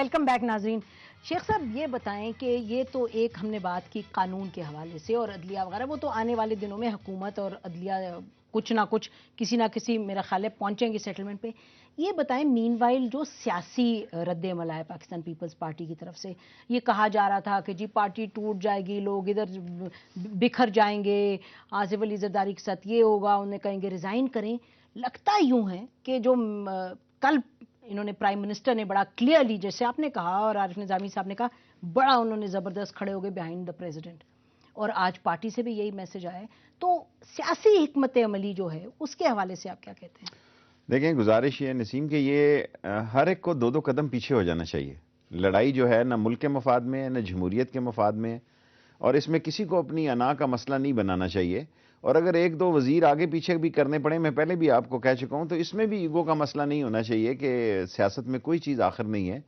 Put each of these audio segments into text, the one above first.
Welcome back ناظرین. شیخ صاحب یہ بتائیں کہ یہ تو ایک ہم نے بات کی قانون کے حوالے سے اور عدلیہ وغیرہ، وہ تو آنے والے دنوں میں حکومت اور عدلیہ کچھ نہ کچھ کسی نہ کسی میرا خیال ہے پہنچیں گے سیٹلمنٹ پہ. یہ بتائیں مین وائل جو سیاسی رد عمل ہے پاکستان پیپلز پارٹی کی طرف سے، یہ کہا جا رہا تھا کہ جی پارٹی ٹوٹ جائے گی، لوگ ادھر بکھر جائیں گے، آصف علی زرداری کے ساتھ یہ ہوگا، انہیں کہیں گے ریزائن کریں. لگتا یوں ہے کہ جو کل انہوں نے پرائم منسٹر نے بڑا کلیئرلی، جیسے آپ نے کہا اور عارف نظامی صاحب نے کہا، بڑا انہوں نے زبردست کھڑے ہو گئے بیہائنڈ دا پریزیڈنٹ، اور آج پارٹی سے بھی یہی میسج آیا ہے. تو سیاسی حکمت عملی جو ہے اس کے حوالے سے آپ کیا کہتے ہیں؟ دیکھیں، گزارش یہ نسیم کہ یہ ہر ایک کو دو قدم پیچھے ہو جانا چاہیے. لڑائی جو ہے نہ ملک کے مفاد میں ہے نہ جمہوریت کے مفاد میں ہے، اور اس میں کسی کو اپنی انا کا مسئلہ نہیں بنانا چاہیے. اور اگر ایک دو وزیر آگے پیچھے بھی کرنے پڑے، میں پہلے بھی آپ کو کہہ چکا ہوں، تو اس میں بھی ایگو کا مسئلہ نہیں ہونا چاہیے کہ سیاست میں کوئی چیز آخر نہیں ہے.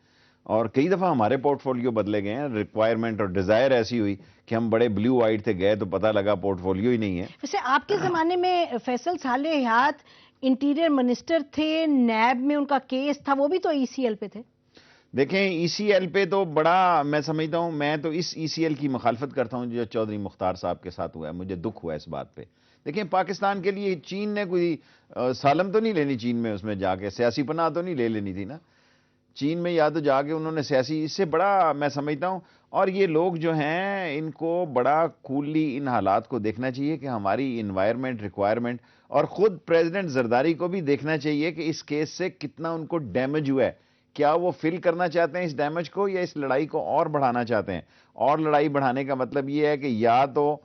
اور کئی دفعہ ہمارے پورٹ فولیو بدلے گئے ہیں، ریکوائرمنٹ اور ڈیزائر ایسی ہوئی کہ ہم بڑے بلیو وائٹ تھے، گئے تو پتہ لگا پورٹ فولیو ہی نہیں ہے. ویسے آپ کے زمانے میں فیصل صالح حیات انٹیریئر منسٹر تھے، نیب میں ان کا کیس تھا، وہ بھی تو ای سی ایل پہ تھے. دیکھیں، ای سی ایل پہ تو بڑا میں سمجھتا ہوں، میں تو اس ای سی ایل کی مخالفت کرتا ہوں جو چودھری مختار صاحب کے ساتھ ہوا ہے. مجھے دکھ ہوا ہے اس بات پہ. دیکھیں، پاکستان کے لیے چین نے کوئی سالم تو نہیں لینی، چین میں اس میں جا کے سیاسی پناہ تو نہیں لے لینی تھی نا. چین میں یا تو جا کے انہوں نے سیاسی، اس سے بڑا میں سمجھتا ہوں. اور یہ لوگ جو ہیں ان کو بڑا کوللی ان حالات کو دیکھنا چاہیے کہ ہماری انوائرمنٹ ریکوائرمنٹ، اور خود پریزیڈنٹ زرداری کو بھی دیکھنا چاہیے کہ اس کیس سے کتنا ان کو ڈیمیج ہوا ہے. کیا وہ فل کرنا چاہتے ہیں اس ڈیمیج کو، یا اس لڑائی کو اور بڑھانا چاہتے ہیں؟ اور لڑائی بڑھانے کا مطلب یہ ہے کہ یا تو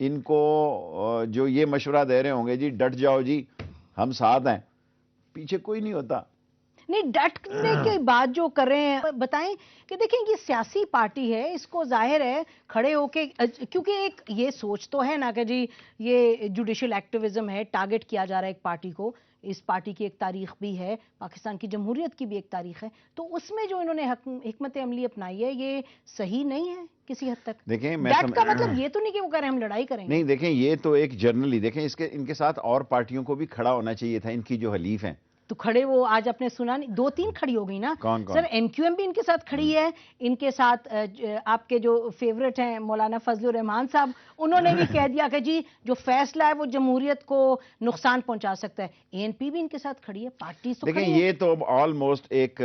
ان کو جو یہ مشورہ دے رہے ہوں گے جی ڈٹ جاؤ جی ہم ساتھ ہیں، پیچھے کوئی نہیں ہوتا. نہیں، ڈٹنے کے بعد جو کر رہے ہیں، بتائیں کہ دیکھیں یہ سیاسی پارٹی ہے، اس کو ظاہر ہے کھڑے ہو کے، کیونکہ ایک یہ سوچ تو ہے نا کہ جی یہ جوڈیشل ایکٹیویزم ہے، ٹارگٹ کیا جا رہا ہے ایک پارٹی کو. اس پارٹی کی ایک تاریخ بھی ہے، پاکستان کی جمہوریت کی بھی ایک تاریخ ہے. تو اس میں جو انہوں نے حکمت عملی اپنائی ہے یہ صحیح نہیں ہے کسی حد تک. دیکھیں، ڈٹ کا مطلب یہ تو نہیں کہ وہ کہہ رہے ہیں ہم لڑائی کریں گے. نہیں، دیکھیں یہ تو ایک جرنلی، دیکھیں ان کے ساتھ اور پارٹیوں کو بھی کھڑا ہونا چاہیے تھا، ان کی جو حلیف ہیں. تو کھڑے وہ آج اپنے سنا نہیں، دو تین کھڑی ہو گئی نا. کون سر ایم کیو ایم بھی ان کے ساتھ کھڑی ہے، ان کے ساتھ آپ کے جو فیورٹ ہیں مولانا فضل الرحمان صاحب، انہوں نے بھی کہہ دیا کہ جی جو فیصلہ ہے وہ جمہوریت کو نقصان پہنچا سکتا ہے. اے این پی بھی ان کے ساتھ کھڑی ہے، پارٹی تو دیکھیں کھڑی ہے. یہ تو آلموسٹ ایک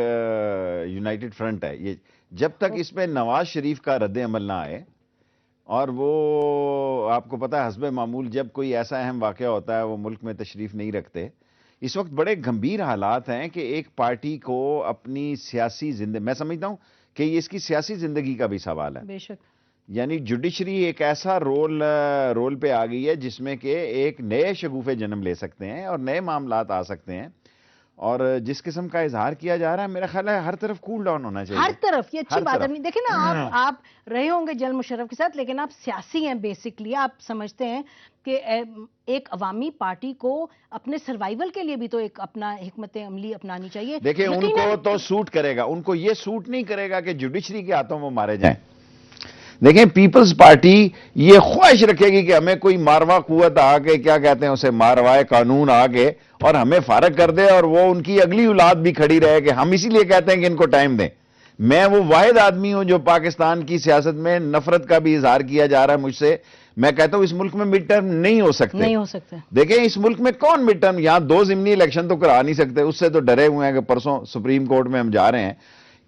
یونائٹڈ فرنٹ ہے. یہ جب تک اس پہ نواز شریف کا رد عمل نہ آئے، اور وہ آپ کو پتہ ہے حسب معمول جب کوئی ایسا اہم واقعہ ہوتا ہے وہ ملک میں تشریف نہیں رکھتے. اس وقت بڑے گمبھیر حالات ہیں کہ ایک پارٹی کو اپنی سیاسی زندگی، میں سمجھتا ہوں کہ یہ اس کی سیاسی زندگی کا بھی سوال ہے. بے شک. یعنی جوڈیشری ایک ایسا رول پہ آ گئی ہے جس میں کہ ایک نئے شگوفے جنم لے سکتے ہیں اور نئے معاملات آ سکتے ہیں. اور جس قسم کا اظہار کیا جا رہا ہے، میرا خیال ہے ہر طرف کول ڈاؤن ہونا چاہیے. ہر طرف، یہ اچھی بات ہے. دیکھیں نا، آپ رہے ہوں گے جنرل مشرف کے ساتھ، لیکن آپ سیاسی ہیں بیسکلی. آپ سمجھتے ہیں کہ ایک عوامی پارٹی کو اپنے سروائیول کے لیے بھی تو ایک اپنا حکمت عملی اپنانی چاہیے. دیکھیں ان کو تو سوٹ کرے گا، ان کو یہ سوٹ نہیں کرے گا کہ جوڈیشری کے ہاتھوں وہ مارے جائیں. دیکھیں پیپلز پارٹی یہ خواہش رکھے گی کہ ہمیں کوئی ماروا قوت آ کے، کیا کہتے ہیں اسے، ماروائے قانون آ کے اور ہمیں فارغ کر دے، اور وہ ان کی اگلی اولاد بھی کھڑی رہے کہ ہم اسی لیے کہتے ہیں کہ ان کو ٹائم دیں. میں وہ واحد آدمی ہوں جو پاکستان کی سیاست میں نفرت کا بھی اظہار کیا جا رہا ہے مجھ سے. میں کہتا ہوں اس ملک میں مڈ ٹرم نہیں ہو سکتے. دیکھیں اس ملک میں کون مڈ ٹرم، یہاں 2 ضمنی الیکشن تو کرا نہیں سکتے، اس سے تو ڈرے ہوئے ہیں کہ پرسوں سپریم کورٹ میں ہم جا رہے ہیں.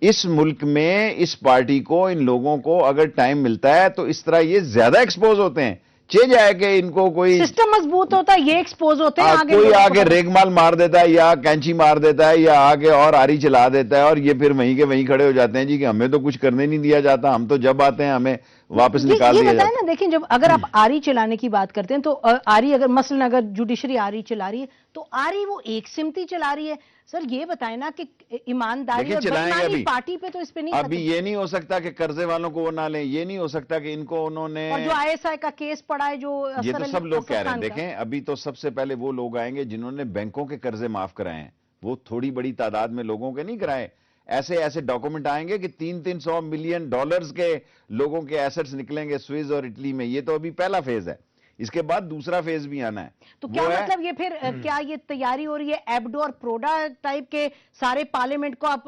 اس ملک میں اس پارٹی کو، ان لوگوں کو اگر ٹائم ملتا ہے تو اس طرح یہ زیادہ ایکسپوز ہوتے ہیں. جائے کہ ان کو کوئی سسٹم مضبوط ہوتا ہے، یہ ایکسپوز ہوتے ہیں. کوئی آگے ریگ مال مار دیتا ہے یا کینچی مار دیتا ہے یا آگے اور آری چلا دیتا ہے، اور یہ پھر وہیں کے وہیں کھڑے ہو جاتے ہیں جی کہ ہمیں تو کچھ کرنے نہیں دیا جاتا، ہم تو جب آتے ہیں ہمیں واپس نکال دیا جاتا ہے. نا دیکھیں، جب اگر آپ آری چلانے کی بات کرتے ہیں تو آری اگر مثلا اگر جوڈیشری آری چلا رہی ہے تو آری وہ ایک سمتی چلا رہی ہے. سر یہ بتائیں نا کہ ایمانداری اور بدنامی پارٹی پہ تو اس پہ نہیں. ابھی یہ نہیں ہو سکتا کہ قرضے والوں کو وہ نہ لیں، یہ نہیں ہو سکتا کہ ان کو انہوں نے، اور جو آئی ایس آئی کا کیس پڑا ہے جو یہ تو سب لوگ کہہ رہے ہیں. دیکھیں ابھی تو سب سے پہلے وہ لوگ آئیں گے جنہوں نے بینکوں کے قرضے معاف کرائے ہیں. وہ تھوڑی بڑی تعداد میں لوگوں کے نہیں کرائے. ایسے ڈاکومنٹ آئیں گے کہ 300 ملین ڈالرز کے لوگوں کے ایسٹس نکلیں گے سوئز اور اٹلی میں. یہ تو ابھی پہلا فیز ہے. اس کے بعد دوسرا فیز بھی آنا ہے. تو کیا مطلب یہ پھر کیا یہ تیاری ہو رہی ہے ایبڈو اور پروڈا ٹائپ کے سارے پارلیمنٹ کو آپ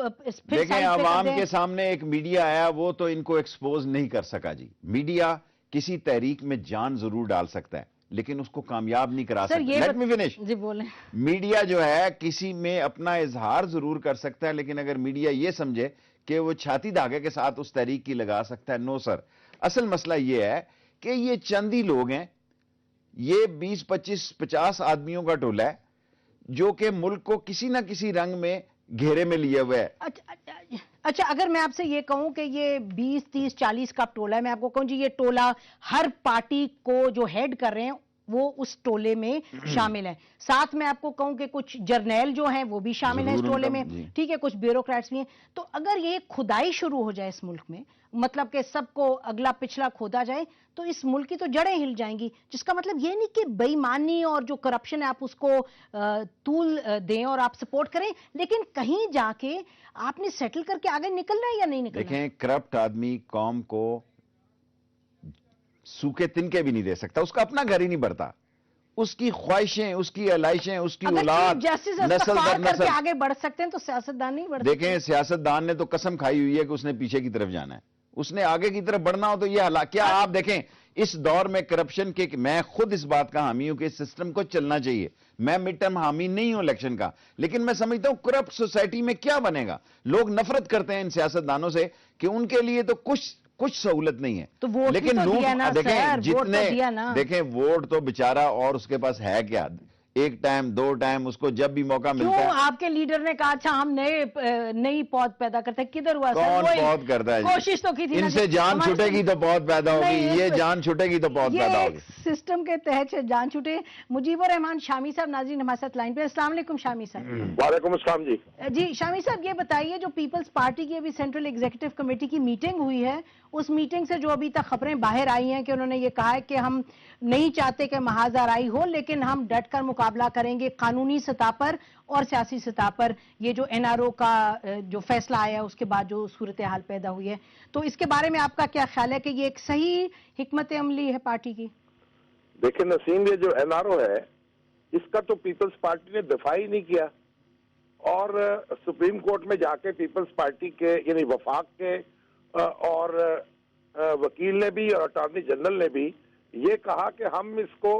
دیکھیں عوام کے سامنے ایک میڈیا آیا, وہ تو ان کو ایکسپوز نہیں کر سکا جی. میڈیا کسی تحریک میں جان ضرور ڈال سکتا ہے لیکن اس کو کامیاب نہیں کرا سکتا. Let me finish. جی بولیں. میڈیا جو ہے کسی میں اپنا اظہار ضرور کر سکتا ہے لیکن اگر میڈیا یہ سمجھے کہ وہ چھاتی دھاگے کے ساتھ اس تحریک کی لگا سکتا ہے, نو سر. اصل مسئلہ یہ ہے کہ یہ چند ہی لوگ ہیں, یہ 20 25 50 آدمیوں کا ٹولہ ہے جو کہ ملک کو کسی نہ کسی رنگ میں گھیرے میں لیے ہوئے ہے. اچھا اگر میں آپ سے یہ کہوں کہ یہ 20 30 40 کا ٹولہ ہے, میں آپ کو کہوں جی یہ ٹولہ ہر پارٹی کو جو ہیڈ کر رہے ہیں وہ اس ٹولے میں شامل ہیں, ساتھ میں آپ کو کہوں کہ کچھ جرنیل جو ہیں وہ بھی شامل ہیں اس ٹولے میں, ٹھیک ہے, کچھ بیوروکریٹس بھی ہیں. تو اگر یہ کھدائی شروع ہو جائے اس ملک میں, مطلب کہ سب کو اگلا پچھلا کھودا جائے, تو اس ملک کی تو جڑیں ہل جائیں گی, جس کا مطلب یہ نہیں کہ بے ایمانی اور جو کرپشن ہے آپ اس کو طول دیں اور آپ سپورٹ کریں, لیکن کہیں جا کے آپ نے سیٹل کر کے آگے نکلنا ہے یا نہیں نکلنا. دیکھیں کرپٹ آدمی قوم کو سوکھے تنکے بھی نہیں دے سکتا, اس کا اپنا گھر ہی نہیں بھرتا. اس کی خواہشیں, اس کی علائشیں, اس کی اولاد نسل در نسل آگے بڑھ سکتے ہیں تو سیاستدان نہیں بڑھ. دیکھیں سیاستدان نے تو قسم کھائی ہوئی ہے کہ اس نے پیچھے کی طرف جانا ہے, اس نے آگے کی طرف بڑھنا ہو تو یہ حالات. کیا آپ دیکھیں اس دور میں کرپشن کے, میں خود اس بات کا حامی ہوں کہ اس سسٹم کو چلنا چاہیے. میں مڈ ٹرم حامی نہیں ہوں الیکشن کا, لیکن میں سمجھتا ہوں کرپٹ سوسائٹی میں کیا بنے گا. لوگ نفرت کرتے ہیں ان سیاستدانوں سے کہ ان کے لیے تو کچھ سہولت نہیں ہے. لیکن لوٹ دیکھیں جتنے دیکھیں ووٹ تو بیچارہ, اور اس کے پاس ہے کیا, ایک ٹائم دو ٹائم, اس کو جب بھی موقع ملتا ہے. کیوں آپ کے لیڈر نے کہا اچھا ہم نئی پود پیدا کرتے ہیں, کدھر ہوا کون پود کرتا ہے؟ کوشش تو کی تھی, ان سے جان چھوٹے گی تو پود پیدا ہوگی, یہ جان چھوٹے گی تو پود پیدا ہوگی. سسٹم کے تحت جان چھوٹے. مجیب الرحمان شامی صاحب ناظرین ہمارے ساتھ لائن پہ. السلام علیکم شامی صاحب. وعلیکم السلام جی. جی شامی صاحب یہ بتائیے جو پیپلز پارٹی کی ابھی سینٹرل ایگزیکٹو کمیٹی کی میٹنگ ہوئی ہے, اس میٹنگ سے جو ابھی تک خبریں باہر آئی ہیں کہ انہوں نے یہ کہا ہے کہ ہم نہیں چاہتے کہ محاذ آرائی ہو, لیکن ہم ڈٹ کر مقابلہ کریں گے قانونی سطح پر اور سیاسی سطح پر. یہ جو این آر او کا جو فیصلہ آیا اس کے بعد جو صورتحال پیدا ہوئی ہے, تو اس کے بارے میں آپ کا کیا خیال ہے کہ یہ ایک صحیح حکمت عملی ہے پارٹی کی؟ دیکھیں نسیم, یہ جو این آر او ہے اس کا تو پیپلز پارٹی نے دفاع ہی نہیں کیا, اور سپریم کورٹ میں جا کے پیپلز پارٹی کے یعنی وفاق کے اور وکیل نے بھی اور اٹارنی جنرل نے بھی یہ کہا کہ ہم اس کو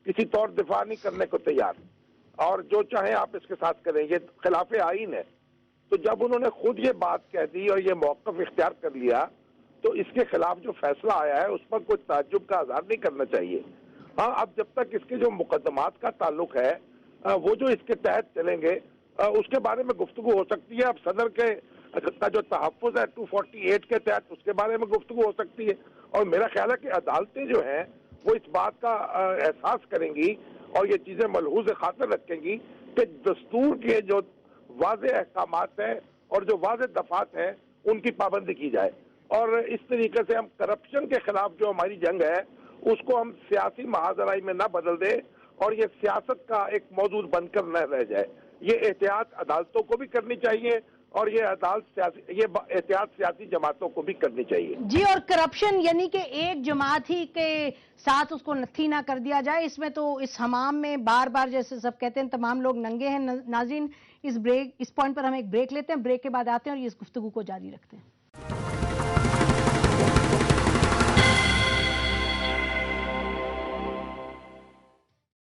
کسی طور دفاع نہیں کرنے کو تیار, اور جو چاہیں آپ اس کے ساتھ کریں, یہ خلاف آئین ہے. تو جب انہوں نے خود یہ بات کہہ دی اور یہ موقف اختیار کر لیا تو اس کے خلاف جو فیصلہ آیا ہے اس پر کوئی تعجب کا اظہار نہیں کرنا چاہیے. ہاں اب جب تک اس کے جو مقدمات کا تعلق ہے وہ جو اس کے تحت چلیں گے اس کے بارے میں گفتگو ہو سکتی ہے. اب صدر کا جو تحفظ ہے 248 کے تحت اس کے بارے میں گفتگو ہو سکتی ہے, اور میرا خیال ہے کہ عدالتیں جو ہیں وہ اس بات کا احساس کریں گی اور یہ چیزیں ملحوظ خاطر رکھیں گی کہ دستور کے جو واضح احکامات ہیں اور جو واضح دفعات ہیں ان کی پابندی کی جائے, اور اس طریقے سے ہم کرپشن کے خلاف جو ہماری جنگ ہے اس کو ہم سیاسی محاذ آرائی میں نہ بدل دیں اور یہ سیاست کا ایک موضوع بن کر نہ رہ جائے. یہ احتیاط عدالتوں کو بھی کرنی چاہیے اور یہ احتیاط سیاسی جماعتوں کو بھی کرنی چاہیے. جی, اور کرپشن یعنی کہ ایک جماعت ہی کے ساتھ اس کو نتھی نہ کر دیا جائے. اس میں تو اس حمام میں بار بار جیسے سب کہتے ہیں تمام لوگ ننگے ہیں. ناظرین اس پوائنٹ پر ہم ایک بریک لیتے ہیں, بریک کے بعد آتے ہیں اور یہ اس گفتگو کو جاری رکھتے ہیں.